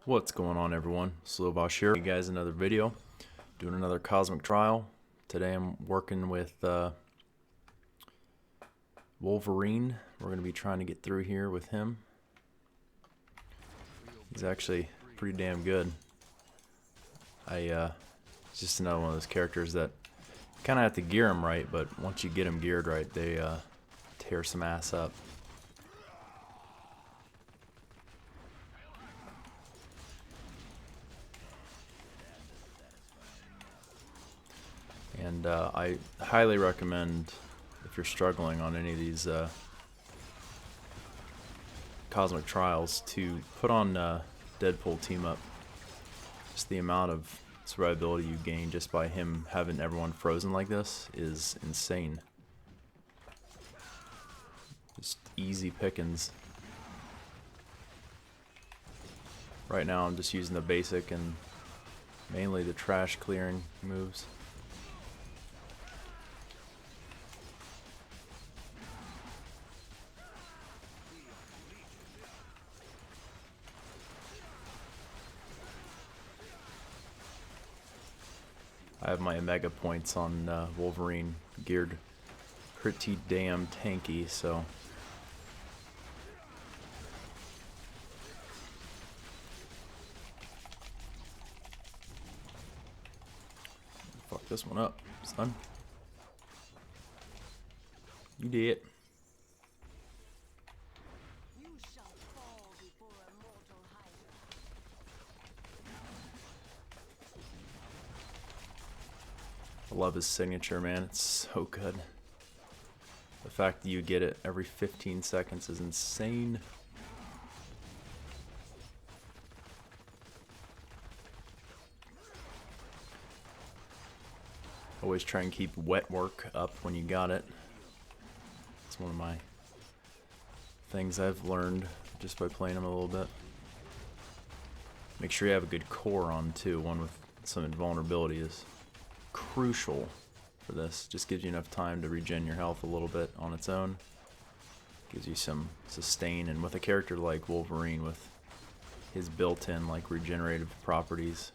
What's going on, everyone? Slobosh here. Hey guys, another video. Doing another cosmic trial. Today I'm working with Wolverine. We're going to be trying to get through here with him. He's actually pretty damn good. It's just another one of those characters that you kind of have to gear him right, but once you get him geared right, they tear some ass up. And I highly recommend, if you're struggling on any of these cosmic trials, to put on Deadpool Team Up. Just the amount of survivability you gain just by him having everyone frozen like this is insane. Just easy pickings. Right now I'm just using the basic and mainly the trash clearing moves. I have my Omega points on Wolverine geared pretty damn tanky, so fuck this one up, son. You did. I love his signature, man. It's so good. The fact that you get it every 15 seconds is insane. Always try and keep wet work up when you got it. It's one of my things I've learned just by playing them a little bit. Make sure you have a good core on too. One with some invulnerability is crucial for this. Just gives you enough time to regen your health a little bit on its own. Gives you some sustain, and with a character like Wolverine with his built-in like regenerative properties,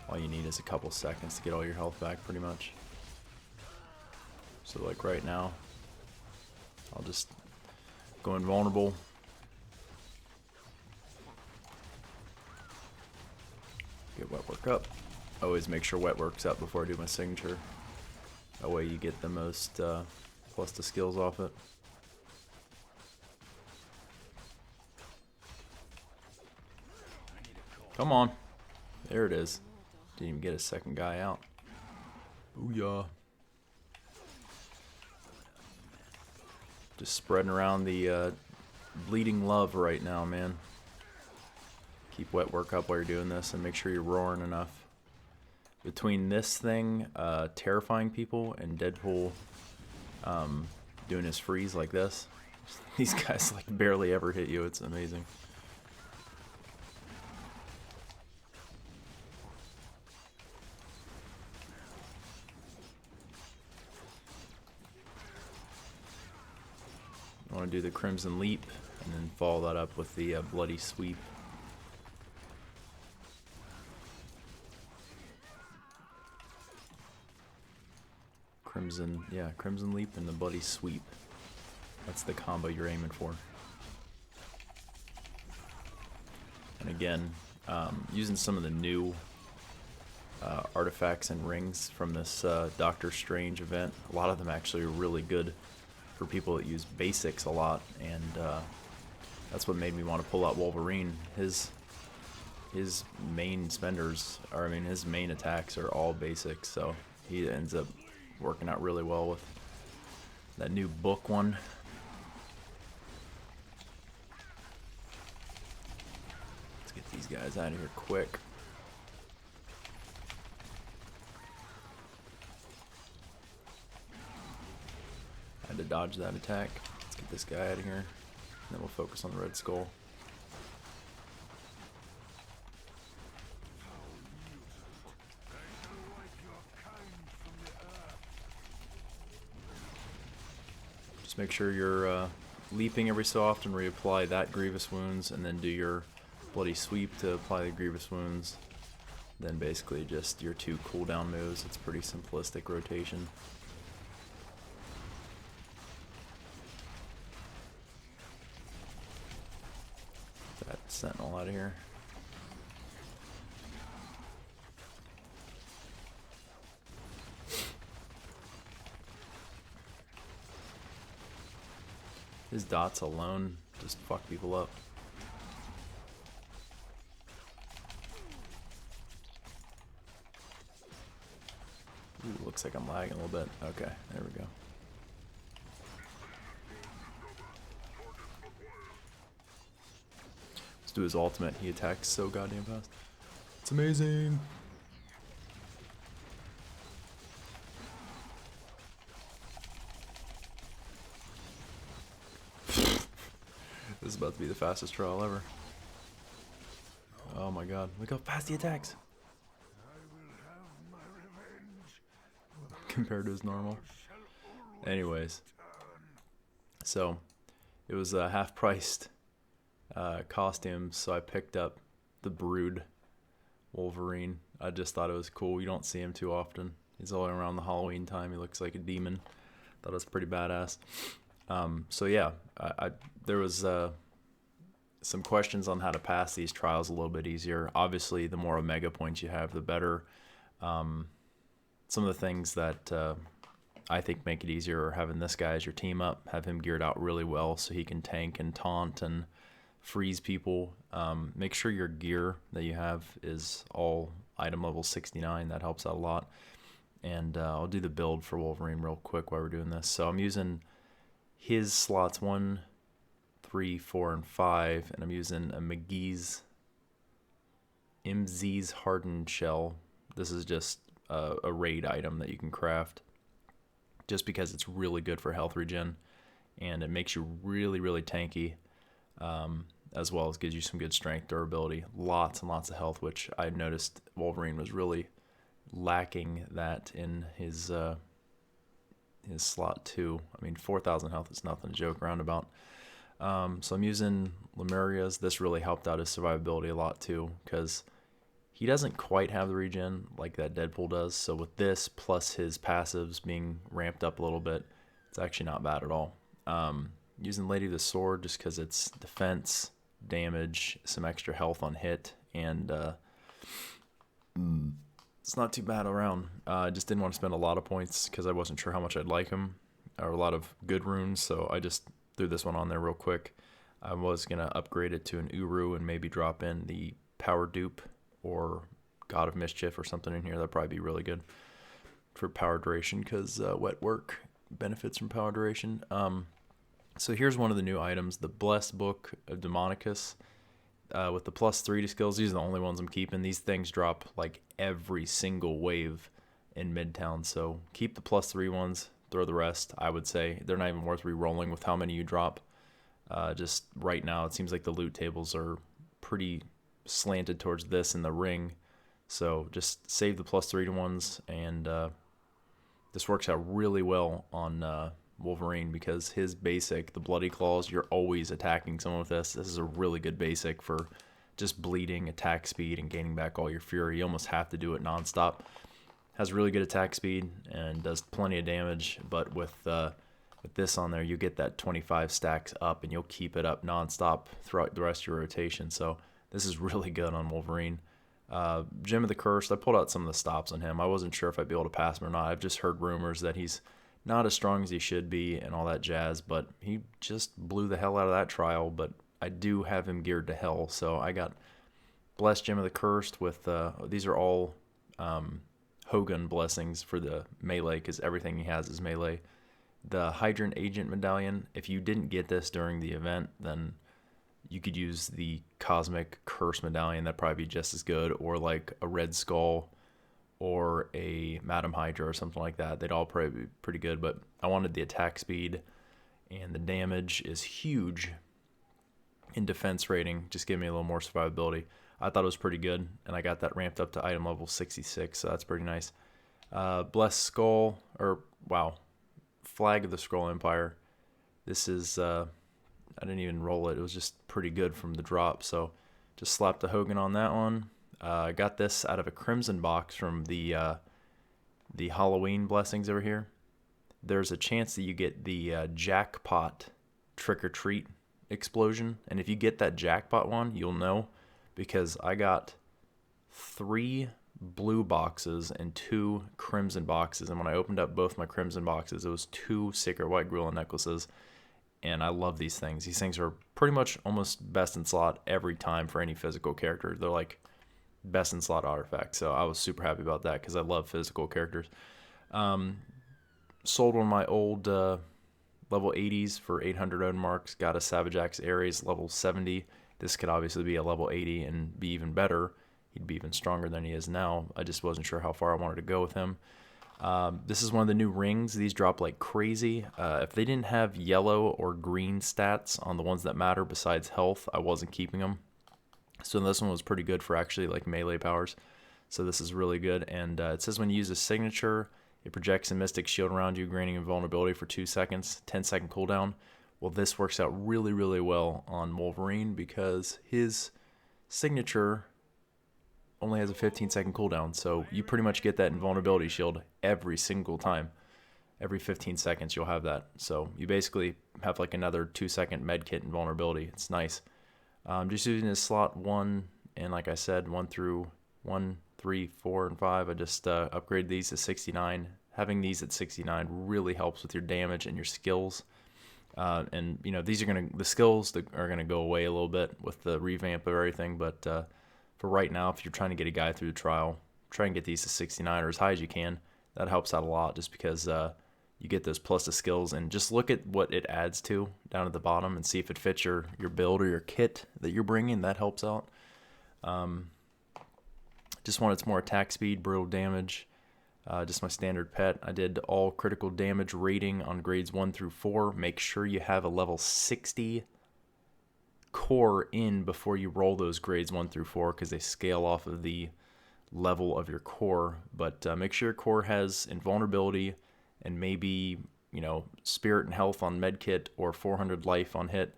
all you need is a couple seconds to get all your health back pretty much. So like right now I'll just go invulnerable. Get wet work up. Always make sure wet work's up before I do my signature. That way you get the most plus the skills off it. Come on. There it is. Didn't even get a second guy out. Booyah. Just spreading around the bleeding love right now, man. Keep wet work up while you're doing this and make sure you're roaring enough. Between this thing terrifying people and Deadpool doing his freeze like this, these guys like barely ever hit you. It's amazing. I want to do the Crimson Leap and then follow that up with the Bloody Sweep. Crimson Leap and the Bloody Sweep. That's the combo you're aiming for. And again, using some of the new artifacts and rings from this Doctor Strange event. A lot of them actually are really good for people that use basics a lot, and that's what made me want to pull out Wolverine. His main spenders, or I mean his main attacks are all basics, so he ends up working out really well with that new book one. Let's get these guys out of here quick. I had to dodge that attack. Let's get this guy out of here, and then we'll focus on the Red Skull. Make sure you're leaping every so often, reapply that grievous wounds, and then do your Bloody Sweep to apply the Grievous Wounds. Then basically just your 2 cooldown moves. It's pretty simplistic rotation. That Sentinel out of here. His dots alone just fuck people up. Ooh, looks like I'm lagging a little bit. Okay, there we go. Let's do his ultimate. He attacks so goddamn fast. It's amazing. This is about to be the fastest trial ever. Oh my god, look how fast he attacks. Compared to his normal. Anyways, so it was a half-priced costume, so I picked up the Brood Wolverine. I just thought it was cool. You don't see him too often. He's all around the Halloween time. He looks like a demon. Thought it was pretty badass. So yeah, there was some questions on how to pass these trials a little bit easier. Obviously, the more Omega points you have, the better. Some of the things that I think make it easier are having this guy as your team up, have him geared out really well so he can tank and taunt and freeze people. Make sure your gear that you have is all item level 69. That helps out a lot. And I'll do the build for Wolverine real quick while we're doing this. So I'm using his slots 1, 3, 4, and 5, and I'm using a MZ's hardened shell. This is just a raid item that you can craft just because it's really good for health regen, and it makes you really, really tanky, as well as gives you some good strength, durability, lots and lots of health, which I noticed Wolverine was really lacking that in his slot 2. I mean, 4,000 health is nothing to joke around about. So I'm using Lemuria's. This really helped out his survivability a lot too, because he doesn't quite have the regen like that Deadpool does. So with this plus his passives being ramped up a little bit, it's actually not bad at all. Using Lady of the Sword just because it's defense, damage, some extra health on hit, and it's not too bad around. I just didn't want to spend a lot of points because I wasn't sure how much I'd like him, or a lot of good runes, so I just threw this one on there real quick. I was going to upgrade it to an Uru and maybe drop in the Power Dupe or God of Mischief or something in here. That'd probably be really good for power duration because wet work benefits from power duration. So here's one of the new items, the Blessed Book of Demonicus. With the +3 to skills, these are the only ones I'm keeping. These things drop like every single wave in Midtown, so keep the +3 ones, throw the rest. I would say they're not even worth re-rolling with how many you drop. Just right now, it seems like the loot tables are pretty slanted towards this in the ring, so just save the +3 to ones, and this works out really well on Wolverine because his basic, the Bloody Claws, you're always attacking someone with this. This is a really good basic for just bleeding, attack speed, and gaining back all your fury. You almost have to do it nonstop. Has really good attack speed and does plenty of damage, but with this on there, you get that 25 stacks up, and you'll keep it up nonstop throughout the rest of your rotation. So this is really good on Wolverine. Gem of the Cursed, I pulled out some of the stops on him. I wasn't sure if I'd be able to pass him or not. I've just heard rumors that he's not as strong as he should be and all that jazz, but he just blew the hell out of that trial. But I do have him geared to hell, so I got Blessed Gem of the Cursed with, these are all Hogan blessings for the melee, because everything he has is melee. The Hydrant Agent Medallion, if you didn't get this during the event, then you could use the Cosmic Curse Medallion. That'd probably be just as good, or like a Red Skull or a Madam Hydra or something like that. They'd all probably be pretty good, but I wanted the attack speed, and the damage is huge in defense rating. Just give me a little more survivability. I thought it was pretty good, and I got that ramped up to item level 66, so that's pretty nice. Blessed Skull, or wow, Flag of the Scroll Empire. This is, I didn't even roll it. It was just pretty good from the drop, so Just slapped the Hogan on that one. I got this out of a Crimson box from the Halloween blessings over here. There's a chance that you get the jackpot trick or treat explosion, and if you get that jackpot one, you'll know, because I got 3 blue boxes and 2 crimson boxes, and when I opened up both my crimson boxes, it was 2 Sacred White Gorilla necklaces, and I love these things. These things are pretty much almost best in slot every time for any physical character. They're like best in slot artifacts, so I was super happy about that because I love physical characters. Sold one of my old level 80s for 800 own marks. Got a Savage Axe Ares level 70. This could obviously be a level 80 and be even better. He'd be even stronger than he is now. I just wasn't sure how far I wanted to go with him. This is one of the new rings. These drop like crazy. If they didn't have yellow or green stats on the ones that matter besides health, I wasn't keeping them. So this one was pretty good for actually like melee powers. So this is really good. And it says when you use a signature, it projects a mystic shield around you, granting invulnerability for 2 seconds, 10-second cooldown. Well, this works out really, really well on Wolverine because his signature only has a 15-second cooldown. So you pretty much get that invulnerability shield every single time. Every 15 seconds you'll have that. So you basically have like another 2-second medkit invulnerability. It's nice. Just using this slot 1, and like I said, 1 through 1, 3, 4, and 5. I just upgraded these to 69. Having these at 69 really helps with your damage and your skills. And you know, these are the skills that are gonna go away a little bit with the revamp of everything. But for right now, if you're trying to get a guy through the trial, try and get these to 69 or as high as you can. That helps out a lot, just because you get those plus the skills, and just look at what it adds to down at the bottom and see if it fits your build or your kit that you're bringing. That helps out. Just wanted some more attack speed, brutal damage. Just my standard pet. I did all critical damage rating on grades 1 through 4. Make sure you have a level 60 core in before you roll those grades 1 through 4, because they scale off of the level of your core. But make sure your core has invulnerability and maybe, you know, spirit and health on medkit, or 400 life on hit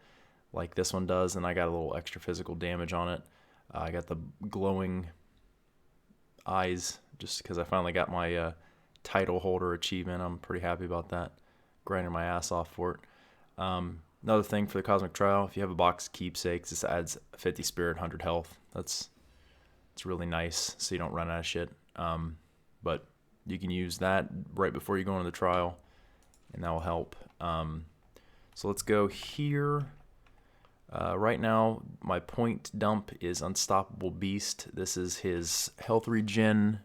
like this one does. And I got a little extra physical damage on it. I got the glowing eyes just because I finally got my title holder achievement. I'm pretty happy about that. Grinding my ass off for it. Another thing for the Cosmic Trial, if you have a box of keepsakes, this adds 50 spirit, 100 health. It's really nice, so you don't run out of shit. But you can use that right before you go into the trial, and that will help. So let's go here. Right now, my point dump is Unstoppable Beast. This is his health regen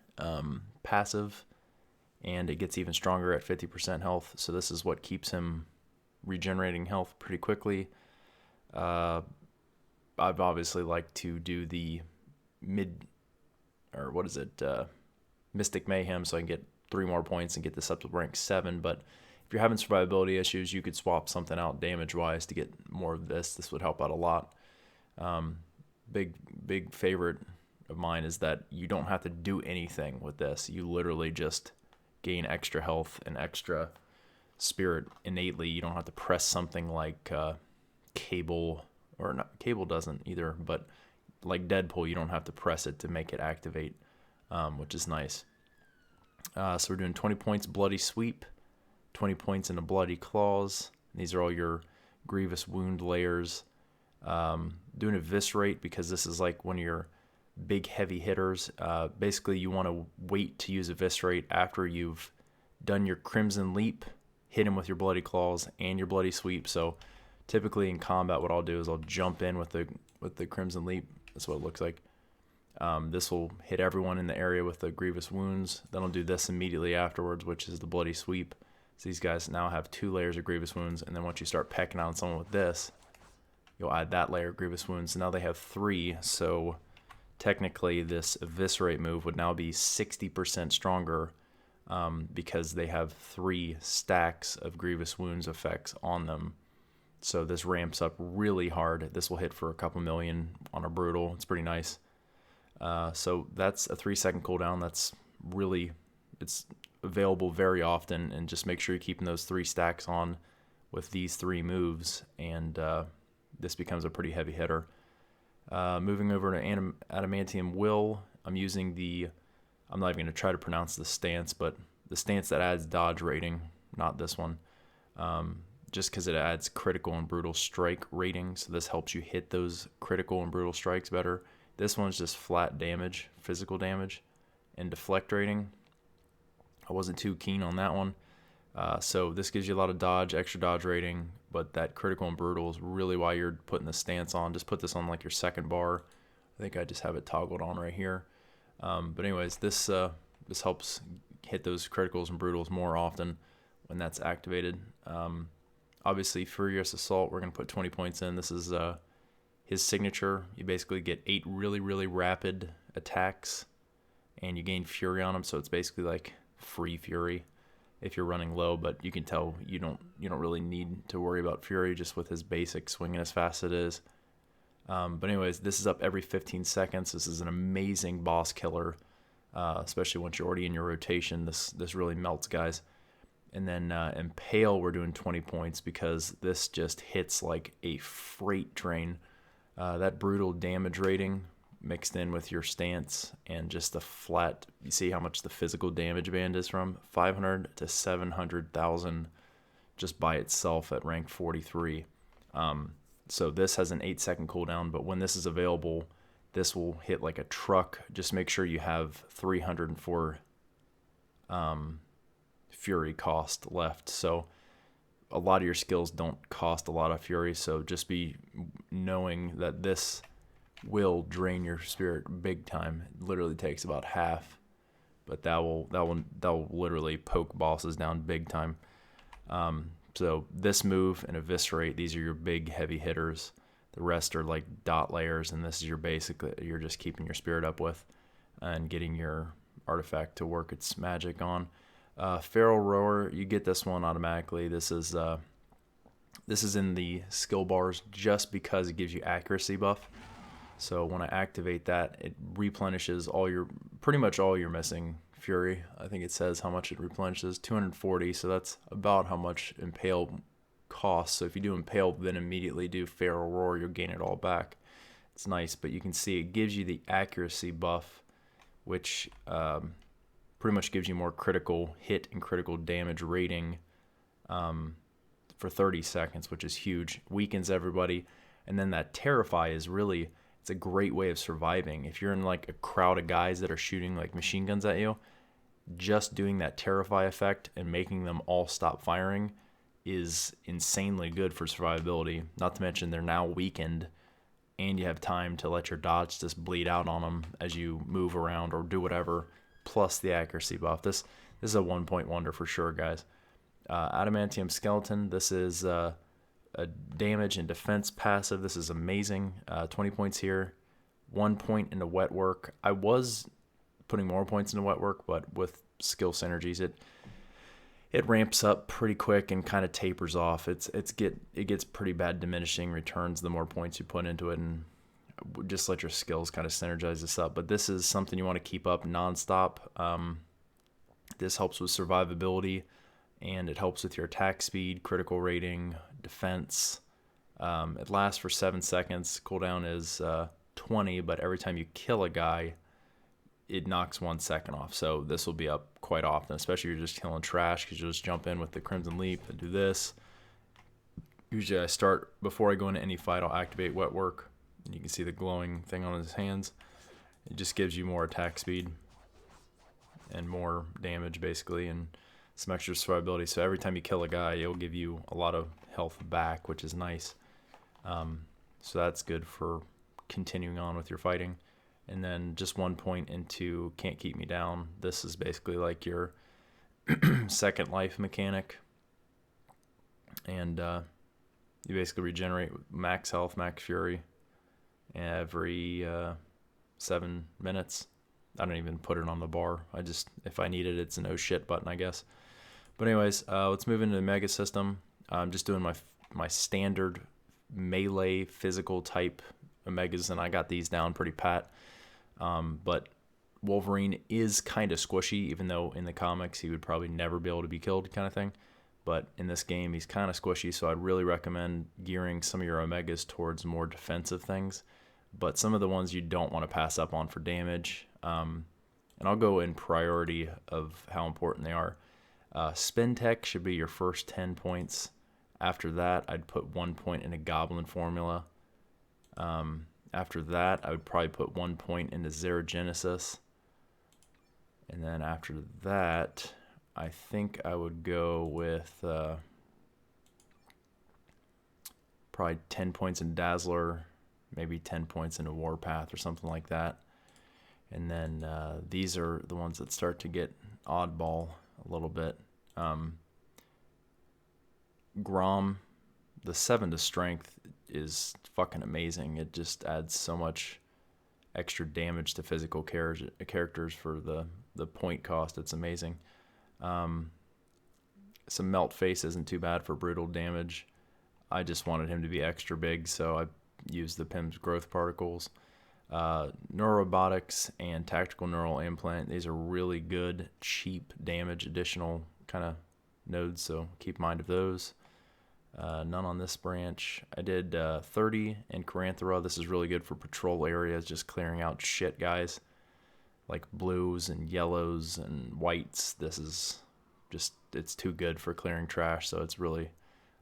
passive, and it gets even stronger at 50% health. So this is what keeps him regenerating health pretty quickly. I've obviously liked to do the Mystic Mayhem, so I can get 3 more points and get this up to rank 7. But if you're having survivability issues, you could swap something out damage-wise to get more of this. This would help out a lot. Big favorite of mine is that you don't have to do anything with this. You literally just gain extra health and extra spirit innately. You don't have to press something like Cable, or not, Cable doesn't either, but like Deadpool, you don't have to press it to make it activate, which is nice. So we're doing 20 points Bloody Sweep, 20 points into Bloody Claws. These are all your Grievous Wound layers. Doing Eviscerate because this is like one of your big heavy hitters. Basically, you want to wait to use Eviscerate after you've done your Crimson Leap, hit him with your Bloody Claws and your Bloody Sweep. So typically in combat, what I'll do is I'll jump in with the Crimson Leap. That's what it looks like. This will hit everyone in the area with the Grievous Wounds. Then I'll do this immediately afterwards, which is the Bloody Sweep. So these guys now have 2 layers of Grievous Wounds, and then once you start pecking on someone with this, you'll add that layer of Grievous Wounds. So now they have 3, so technically this Eviscerate move would now be 60% stronger because they have 3 stacks of Grievous Wounds effects on them. So this ramps up really hard. This will hit for a couple million on a Brutal. It's pretty nice. So that's a 3-second cooldown. It's available very often, and just make sure you're keeping those 3 stacks on with these 3 moves, and this becomes a pretty heavy hitter. Moving over to Adamantium Will, I'm using the, I'm not even going to try to pronounce the stance, but the stance that adds dodge rating, not this one, just because it adds critical and brutal strike rating, so this helps you hit those critical and brutal strikes better. This one's just flat damage, physical damage, and deflect rating. I wasn't too keen on that one. So this gives you a lot of dodge, extra dodge rating, but that critical and brutal is really why you're putting the stance on. Just put this on like your second bar. I think I just have it toggled on right here. But anyways, this helps hit those criticals and brutals more often when that's activated. Obviously, Furious Assault, we're going to put 20 points in. This is his signature. You basically get 8 really, really rapid attacks, and you gain Fury on them, so it's basically like free Fury if you're running low, but you can tell you don't really need to worry about Fury just with his basic swinging as fast as it is. But anyways, this is up every 15 seconds. This is an amazing boss killer, especially once you're already in your rotation. This really melts guys. And then Impale, we're doing 20 points because this just hits like a freight train. That brutal damage rating mixed in with your stance and just the flat, you see how much the physical damage band is from 500 to 700,000 just by itself at rank 43. So this has an 8-second cooldown, but when this is available, this will hit like a truck. Just make sure you have 304 Fury cost left. So a lot of your skills don't cost a lot of Fury, so just be knowing that this will drain your spirit big time. It literally takes about half, but that will literally poke bosses down big time. So this move and Eviscerate, these are your big heavy hitters. The rest are like dot layers, and this is your basically you're just keeping your spirit up with and getting your artifact to work its magic on. Feral Roar, you get this one automatically. This is in the skill bars just because it gives you accuracy buff. So when I activate that, it replenishes pretty much all your missing Fury. I think it says how much it replenishes, 240. So that's about how much Impale costs. So if you do Impale, then immediately do Feral Roar, you'll gain it all back. It's nice, but you can see it gives you the accuracy buff, which pretty much gives you more critical hit and critical damage rating for 30 seconds, which is huge. Weakens everybody. And then that Terrify is really, it's a great way of surviving. If you're in like a crowd of guys that are shooting like machine guns at you, just doing that Terrify effect and making them all stop firing is insanely good for survivability. Not to mention they're now weakened, and you have time to let your dodge just bleed out on them as you move around or do whatever, plus the accuracy buff. This is a 1-point wonder for sure, guys. Adamantium Skeleton, this is a damage and defense passive. This is amazing. 20 points here. 1 point into wet work. I was putting more points into wet work, but with skill synergies, it ramps up pretty quick and kind of tapers off. It gets pretty bad diminishing returns the more points you put into it, and just let your skills kind of synergize this up. But this is something you want to keep up nonstop. This helps with survivability, and it helps with your attack speed, critical rating, defense. It lasts for 7 seconds. Cooldown is 20, but every time you kill a guy, it knocks 1 second off. So this will be up quite often, especially if you're just killing trash, because you'll just jump in with the Crimson Leap and do this. Usually I start, before I go into any fight, I'll activate Wet Work. And you can see the glowing thing on his hands. It just gives you more attack speed and more damage, basically, and some extra survivability. So every time you kill a guy, it'll give you a lot of health back, which is nice. So that's good for continuing on with your fighting. And then just 1 point into Can't Keep Me Down. This is basically like your second life mechanic. And you basically regenerate max health, max fury every 7 minutes. I don't even put it on the bar. If I need it, it's an oh shit button, I guess. But anyways, let's move into the Mega System. I'm just doing my standard melee physical type Omegas, and I got these down pretty pat. But Wolverine is kind of squishy, even though in the comics he would probably never be able to be killed, kind of thing. But in this game, he's kind of squishy, so I'd really recommend gearing some of your Omegas towards more defensive things. but some of the ones you don't want to pass up on for damage. And I'll go in priority of how important they are. Spin Tech should be your first 10 points. After that, I'd put 1 point in a Goblin formula. After that, I would probably put 1 point into Zeragenesis. And then after that, I think I would go with probably 10 points in Dazzler, maybe 10 points into Warpath or something like that. And then these are the ones that start to get oddball a little bit. Grom, the 7 to strength is fucking amazing. It just adds so much extra damage to physical characters for the point cost. It's amazing. Some Melt Face isn't too bad for brutal damage. I just wanted him to be extra big, so I used the PIM's growth particles. Neurorobotics and Tactical Neural Implant, these are really good, cheap damage, additional kind of nodes, so keep mind of those. None on this branch. I did 30 in Caranthera. This is really good for patrol areas, just clearing out shit guys, like blues and yellows and whites. This is just, it's too good for clearing trash, so it's really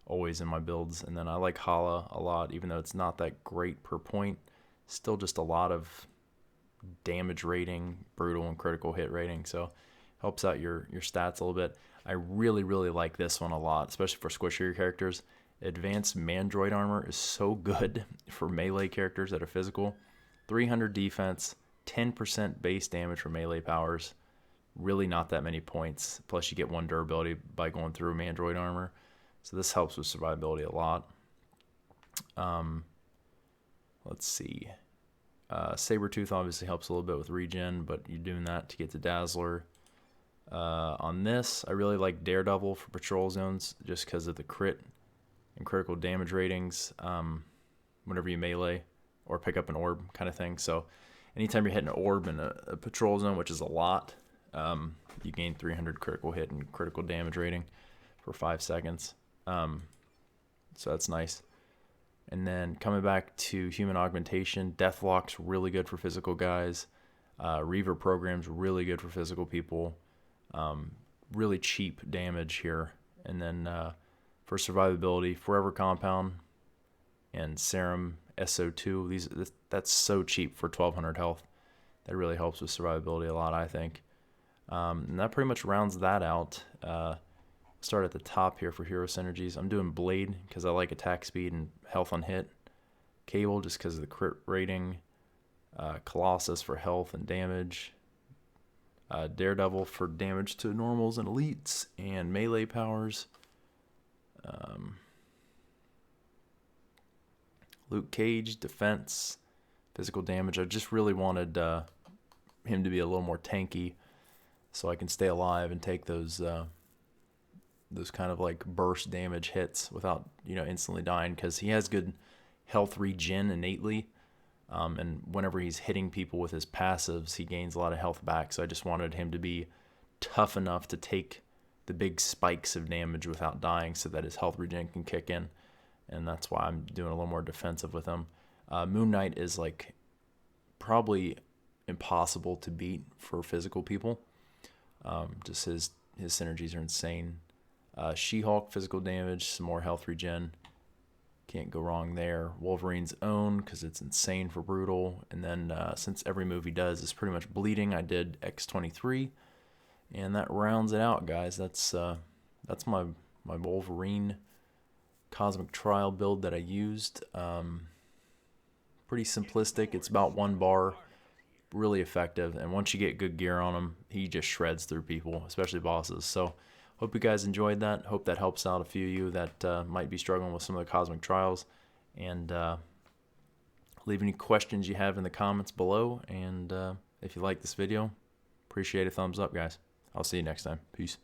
always in my builds. And then I like Hala a lot, even though it's not that great per point. Still just a lot of damage rating, brutal and critical hit rating, so helps out your stats a little bit. I really like this one a lot, especially for squishier characters. Advanced Mandroid Armor is so good for melee characters that are physical. 300 defense, 10% base damage for melee powers. Really not that many points. Plus you get 1 durability by going through Mandroid Armor. So this helps with survivability a lot. Let's see. Sabretooth obviously helps a little bit with regen, but you're doing that to get to Dazzler. On this, I really like Daredevil for patrol zones just because of the crit and critical damage ratings whenever you melee or pick up an orb kind of thing. So anytime you're hitting an orb in a patrol zone, which is a lot, you gain 300 critical hit and critical damage rating for 5 seconds. So that's nice. And then coming back to Human Augmentation, Deathlock's really good for physical guys. Reaver Program's really good for physical people. Really cheap damage here. And then for survivability, Forever Compound and Serum SO2. That's so cheap for 1200 health. That really helps with survivability a lot, I think. And that pretty much rounds that out. Start at the top here for hero synergies. I'm doing Blade because I like attack speed and health on hit. Cable just because of the crit rating. Colossus for health and damage. Daredevil for damage to normals and elites and melee powers. Luke Cage, defense, physical damage. I just really wanted him to be a little more tanky so I can stay alive and take those kind of like burst damage hits without, instantly dying, because he has good health regen innately. And whenever he's hitting people with his passives, he gains a lot of health back. So I just wanted him to be tough enough to take the big spikes of damage without dying so that his health regen can kick in. And that's why I'm doing a little more defensive with him. Moon Knight is like probably impossible to beat for physical people. Just his synergies are insane. She-Hulk, physical damage, some more health regen. Can't go wrong there. Wolverine's Own, because it's insane for brutal. And then since every move he does is pretty much bleeding, I did X23. And that rounds it out, guys. That's my Wolverine Cosmic Trial build that I used. Pretty simplistic. It's about 1 bar. Really effective. And once you get good gear on him, he just shreds through people, especially bosses. So hope you guys enjoyed that. Hope that helps out a few of you that might be struggling with some of the Cosmic Trials. And leave any questions you have in the comments below. And if you like this video, appreciate a thumbs up, guys. I'll see you next time. Peace.